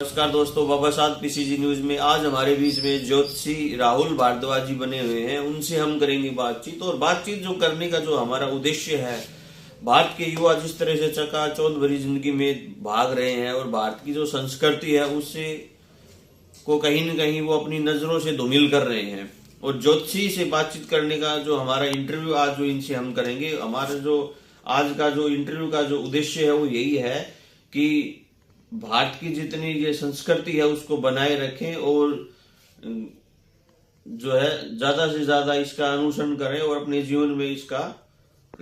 नमस्कार दोस्तों, बाबा साहब पीसीजी न्यूज में आज हमारे बीच में ज्योतिषी राहुल भारद्वाज जी बने हुए हैं। उनसे हम करेंगे बातचीत। और बातचीत जो करने का जो हमारा उद्देश्य है, भारत के युवा जिस तरह से चकाचौंध भरी जिंदगी में भाग रहे हैं और भारत की जो संस्कृति है उससे को कहीं न कहीं वो अपनी नजरों से धूमिल कर रहे हैं। और ज्योतिषी से बातचीत करने का जो हमारा इंटरव्यू आज जो इनसे हम करेंगे, हमारा जो आज का जो इंटरव्यू का जो उद्देश्य है वो यही है कि भारत की जितनी ये संस्कृति है उसको बनाए रखें और जो है ज्यादा से ज्यादा इसका अनुसरण करें और अपने जीवन में इसका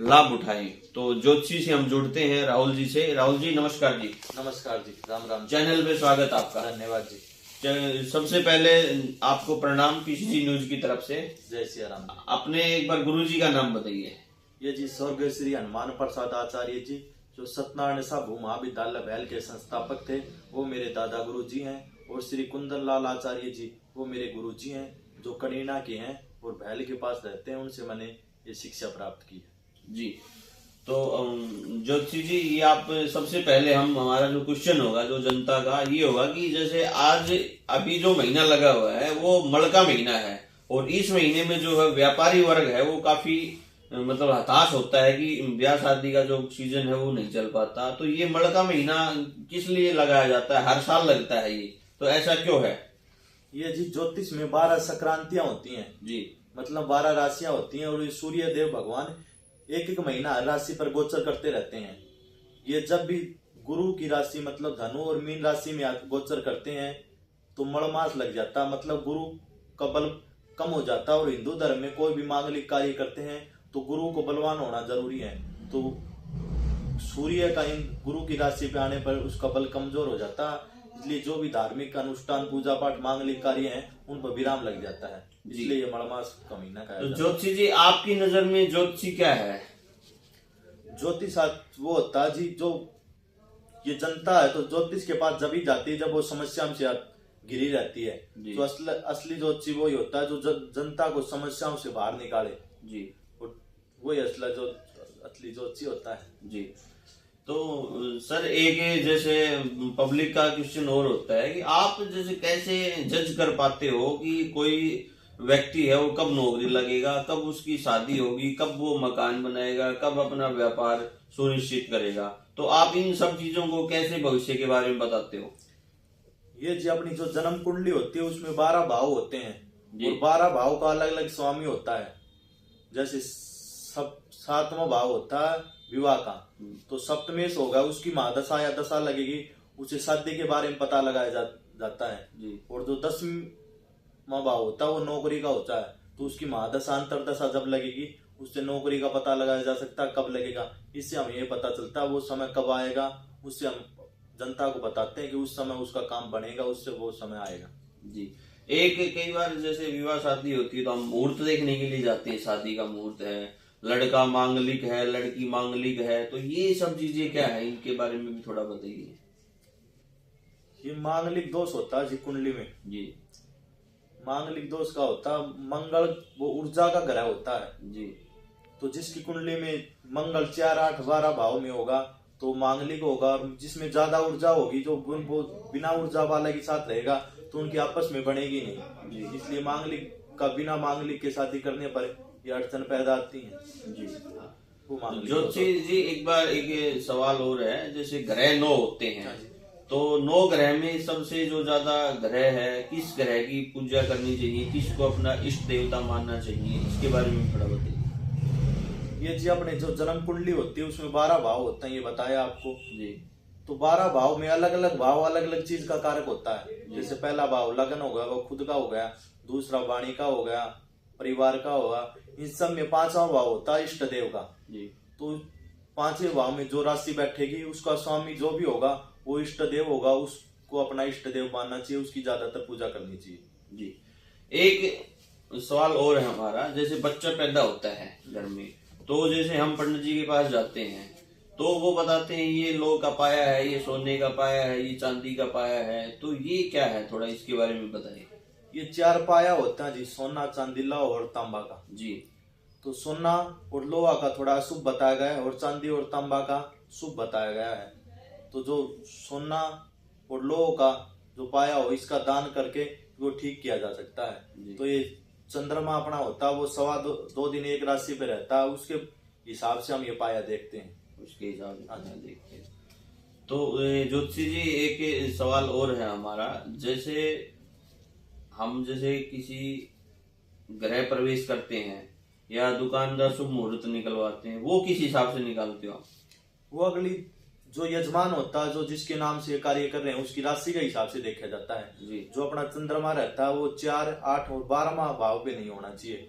लाभ उठाएं। तो ज्योतिषी से हम जुड़ते हैं राहुल जी से। राहुल जी नमस्कार जी। नमस्कार जी, राम राम। चैनल पे स्वागत आपका। धन्यवाद जी। सबसे पहले आपको प्रणाम पीसीजी न्यूज की तरफ से। जय सिया राम। अपने एक बार गुरु जी का नाम बताइए। ये जी स्वर्गीय श्री हनुमान प्रसाद आचार्य जी, जो सत्यनारायण साहू महाविद्यालय भैल के संस्थापक थे, वो मेरे दादा गुरु जी हैं। और श्री कुंदन लाल आचार्य जी, वो मेरे गुरु जी हैं, जो कनीना के हैं और भैल के पास रहते हैं। उनसे मैंने ये शिक्षा प्राप्त की है जी। तो ज्योतिषी जी, ये आप सबसे पहले हमारा जो क्वेश्चन होगा जो जनता का ये होगा कि जैसे आज अभी जो महीना लगा हुआ है वो मड़ का महीना है और इस महीने में जो है व्यापारी वर्ग है वो काफी मतलब हताश होता है कि ब्याह शादी का जो सीजन है वो नहीं चल पाता। तो ये मड़ का महीना किस लिए लगाया जाता है? हर साल लगता है ये, तो ऐसा क्यों है? ये जी ज्योतिष में 12 संक्रांतियां होती हैं जी, मतलब 12 राशियां होती हैं। और ये सूर्य देव भगवान एक एक महीना हर राशि पर गोचर करते रहते हैं। ये जब भी गुरु की राशि मतलब धनु और मीन राशि में गोचर करते हैं तो मड़ मास लग जाता, मतलब गुरु का बल कम हो जाता। और हिंदू धर्म में कोई भी मांगलिक कार्य करते हैं तो गुरु को बलवान होना जरूरी है। तो सूर्य का इन गुरु की राशि पे आने पर उसका बल कमजोर हो जाता, इसलिए जो भी धार्मिक अनुष्ठान पूजा पाठ मांगलिक कार्य हैं उन पर विराम लग जाता है, इसलिए ये मड़मास का महीना का। तो ज्योतिषी जी, आपकी नजर में ज्योतिषी क्या है? ज्योतिष वो होता है जी, जो ये जनता है तो ज्योतिष के पास जब ही जाती है जब वो समस्या से घिरी रहती है। तो असली ज्योतिषी वही होता है जो जनता को समस्याओं से बाहर निकाले जी, वही असली ज्योतिषी होता है जी। तो सर, एक जैसे पब्लिक का क्वेश्चन और होता है कि आप जैसे कैसे जज कर पाते हो कि कोई व्यक्ति है वो कब नौकरी लगेगा, कब उसकी शादी होगी, कब वो मकान बनाएगा, कब अपना व्यापार सुनिश्चित करेगा? तो आप इन सब चीजों को कैसे भविष्य के बारे में बताते हो? ये जी अपनी जो जन्म कुंडली होती है उसमें 12 भाव होते हैं और 12 भाव का अलग अलग स्वामी होता है। जैसे सब 7वां भाव होता है विवाह का, तो सप्तमेश होगा, उसकी महादशा या दशा लगेगी, उसे शादी के बारे में पता लगाया जाता है जी। और जो 10वां भाव होता है वो नौकरी का होता है, तो उसकी महादशा अंतरदशा जब लगेगी उससे नौकरी का पता लगाया जा सकता है कब लगेगा। इससे हमें ये पता चलता है वो समय कब आएगा, उससे हम जनता को बताते हैं कि उस समय उसका काम बनेगा, उससे वो समय आएगा जी। एक कई बार जैसे विवाह शादी होती है तो हम मुहूर्त देखने के लिए जाते हैं। शादी का मुहूर्त है, लड़का मांगलिक है, लड़की मांगलिक है, तो ये सब चीजें क्या है, इनके बारे में भी थोड़ा बताइए। ये मांगलिक दोष होता है जी कुंडली में जी। मांगलिक दोष का होता, मंगल वो ऊर्जा का ग्रह होता है जी। तो जिसकी कुंडली में मंगल 4, 8, 12 भाव में होगा तो मांगलिक होगा। और जिसमें ज्यादा ऊर्जा होगी, जो वो बिना ऊर्जा वाले के साथ रहेगा तो उनकी आपस में बनेगी नहीं जी। इसलिए मांगलिक का बिना मांगलिक के शादी करने पर ये अड़चन पैदा आती है जी। वो ज्योतिषी जी, एक बार एक सवाल और है, जैसे ग्रह 9 होते हैं, तो 9 ग्रह में सबसे जो ज्यादा ग्रह है, किस ग्रह की पूजा करनी चाहिए, किसको अपना इष्ट देवता मानना चाहिए, इसके बारे में थोड़ा बताइए। ये जी अपने जो जन्म कुंडली होती है उसमें 12 भाव होते हैं, ये बताया आपको जी। तो 12 भाव में अलग अलग भाव अलग अलग चीज का कारक होता है। जैसे पहला भाव लगन हो गया, वो खुद का हो गया। दूसरा वाणी का हो गया, परिवार का होगा। इन सब में 5वां भाव होता है इष्ट देव का जी। तो 5वें भाव में जो राशि बैठेगी उसका स्वामी जो भी होगा वो इष्ट देव होगा, उसको अपना इष्ट देव मानना चाहिए, उसकी ज्यादातर पूजा करनी चाहिए जी। एक सवाल और है हमारा, जैसे बच्चा पैदा होता है घर में, तो जैसे हम पंडित जी के पास जाते हैं तो वो बताते हैं ये लोह का पाया है, ये सोने का पाया है, ये चांदी का पाया है, तो ये क्या है, थोड़ा इसके बारे में बताइए। ये 4 पाया होता है जी, सोना, चांदी, लोहा और तांबा का जी। तो सोना और लोहा का थोड़ा अशुभ बताया गया है और चांदी और तांबा का शुभ बताया गया है। तो जो सोना और लोह का जो पाया हो इसका दान करके वो ठीक किया जा सकता है। तो ये चंद्रमा अपना होता है वो 2.25 दिन एक राशि पे रहता है, उसके हिसाब से हम ये पाया देखते हैं, उसके हिसाब से देखते हैं। तो ज्योतिषी जी एक सवाल और है हमारा, जैसे हम किसी गृह प्रवेश करते हैं या दुकान का शुभ मुहूर्त निकलवाते हैं, वो किस हिसाब से निकालते हो आप? वो अगली जो यजमान होता है, जो जिसके नाम से कार्य कर रहे हैं, उसकी राशि के हिसाब से देखा जाता है जी। जो अपना चंद्रमा रहता है वो 4, 8 और 12वां भाव पे नहीं होना चाहिए।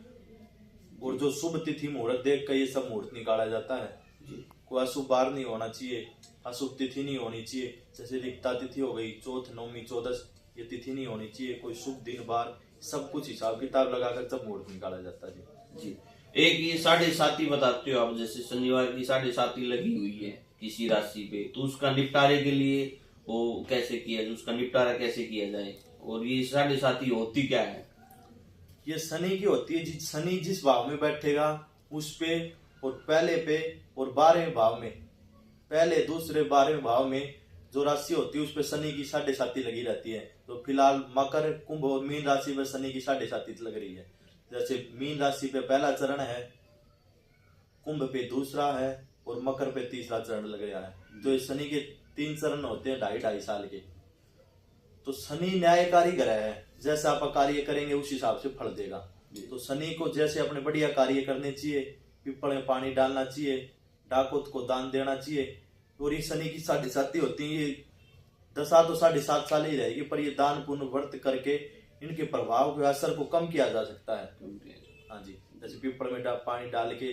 और जो शुभ तिथि मुहूर्त देख कर ये सब मुहूर्त निकाला जाता है जी। कोई अशुभ बार नहीं होना चाहिए, अशुभ तिथि नहीं होनी चाहिए, जैसे रिक्ता तिथि हो गई, चौथ, नवमी, 14 ये तिथि नहीं होनी चाहिए, कोई शुभ दिन बार, सब कुछ हिसाब किताब लगाकर सब मुहूर्त निकाला जाता है जी। एक ये 7.5 बताते हो आप, जैसे शनिवार की 7.5 लगी हुई है किसी राशि पे, तो उसका निपटारे के लिए वो कैसे किया जाए, उसका निपटारा कैसे किया जाए, और ये 7.5 होती क्या है? ये शनि की होती है जी। शनि जिस भाव में बैठेगा उस पे और पहले पे और 12वें भाव में, पहले, दूसरे, 12वें भाव में जो राशि होती है उस पे शनि की 7.5 लगी रहती है। तो फिलहाल मकर, कुंभ और मीन राशि पर शनि की 7.5 लग रही है। जैसे मीन राशि पे पहला चरण है, कुंभ पे दूसरा है और मकर पे तीसरा चरण लग रहा है। तो शनि के 3 चरण होते हैं 2.5 साल के। तो शनि न्यायकारी ग्रह है, जैसे आप कार्य करेंगे उस हिसाब से फल देगा। तो शनि को जैसे अपने बढ़िया कार्य करने चाहिए, पीपल में पानी डालना चाहिए, डाकोत को दान देना चाहिए। और ये शनि की 7.5 होती है, ये दशा तो 7.5 साल ही रहेगी, पर ये दान पुण्य व्रत करके इनके प्रभाव के असर को कम किया जा सकता है। हाँ जी, जैसे पीपल में पानी डाल के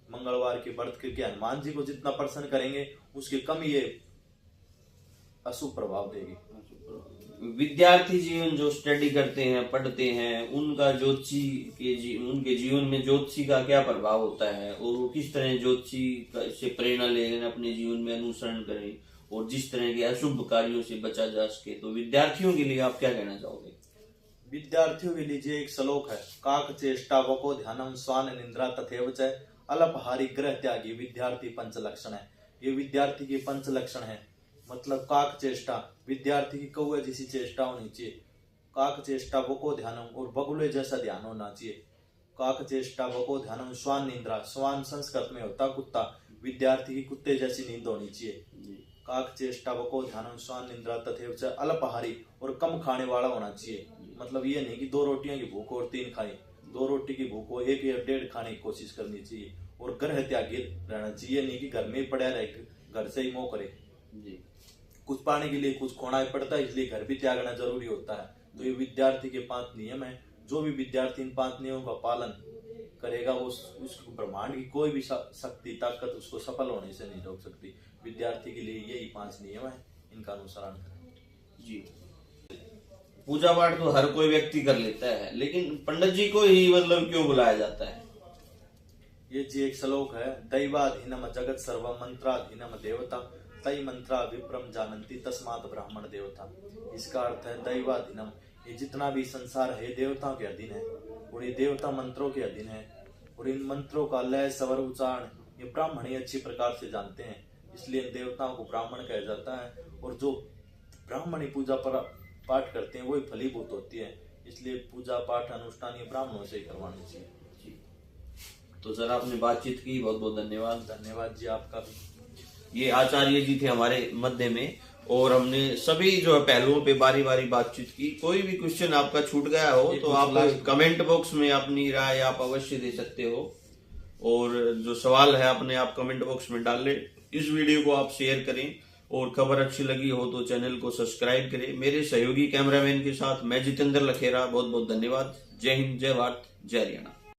मंगलवार के व्रत करके हनुमान जी को जितना प्रसन्न करेंगे उसके कम ये अशुभ प्रभाव देगी। विद्यार्थी जीवन जो स्टडी करते हैं, पढ़ते हैं, उनका उनके जीवन में ज्योतिषी का क्या प्रभाव होता है, और वो किस तरह ज्योतिषी से प्रेरणा लेकर अपने जीवन में अनुसरण करें और जिस तरह के अशुभ कार्यों से बचा जा सके, तो विद्यार्थियों के लिए आप क्या कहना चाहोगे? विद्यार्थियों के लिए एक श्लोक है, काक चेष्टा वको ध्यानम स्वान निंद्रा तथैव च अल्पहारी ग्रह त्यागी विद्यार्थी पंच लक्षण है। ये विद्यार्थी के 5 लक्षण है। मतलब काक चेष्टा, विद्यार्थी की कौवे जैसी चेष्टा होनी चाहिए। काक चेष्टा वको ध्यानम, और बगुले जैसा ध्यान होना चाहिए। काक चेष्टा वको ध्यानम स्वान निंद्रा, स्वान संस्कृत में होता कुत्ता, विद्यार्थी की कुत्ते जैसी नींद होनी चाहिए। काक चेष्टा वको ध्यानम स्वान निंद्रा तथैव च अल्पहारी, और कम खाने वाला होना चाहिए। मतलब ये नहीं कि 2 रोटियां की भूख और 3 खाए, 2 रोटी की भूख हो 1 या 1.5 खाने की कोशिश करनी चाहिए। और ग्रह त्यागी रहना चाहिए, नहीं कि घर में ही पड़ा रहे, घर से ही मोह करे जी। कुछ पाने के लिए कुछ खोना ही पड़ता है, इसलिए घर भी त्यागना जरूरी होता है। तो ये विद्यार्थी के 5 नियम है। जो भी विद्यार्थी इन 5 नियमों का पालन करेगा वो उस ब्रह्मांड की कोई भी शक्ति, ताकत उसको सफल होने से नहीं रोक सकती। विद्यार्थी के लिए यही 5 नियम है, इनका अनुसरण करें जी। पूजा पाठ तो हर कोई व्यक्ति कर लेता है, लेकिन पंडित जी को ही क्यों बुलाया जाता है? ये जी एक श्लोक है, दैवाधीनम जगत सर्व मंत्राधीनम देवता तई मंत्रा विप्रम जानंती तस्मात ब्राह्मण देवता। इसका अर्थ है दैवाधीनम, ये जितना भी संसार है देवताओं के अधीन है, और ये देवता मंत्रों के अधीन है, और इन मंत्रों का लय स्वर उच्चारण ये ब्राह्मण ही अच्छी प्रकार से जानते हैं, इसलिए देवताओं को ब्राह्मण कहा जाता है। और जो ब्राह्मणी पूजा पाठ करते हैं वही फलीभूत होती है, इसलिए पूजा पाठ अनुष्ठान ये ब्राह्मणों से करवानी चाहिए जी। तो सर आपने बातचीत की, बहुत बहुत धन्यवाद। धन्यवाद जी आपका भी। ये आचार्य जी थे हमारे मध्य में, और हमने सभी जो पहलुओं पे बारी बारी बातचीत की। कोई भी क्वेश्चन आपका छूट गया हो तो आप कमेंट बॉक्स में अपनी राय आप अवश्य दे सकते हो, और जो सवाल है अपने आप कमेंट बॉक्स में डाल ले। इस वीडियो को आप शेयर करें, और खबर अच्छी लगी हो तो चैनल को सब्सक्राइब करें। मेरे सहयोगी कैमरामैन के साथ मैं जितेंद्र लखेरा, बहुत बहुत धन्यवाद। जय हिंद, जय भारत, जय हरियाणा।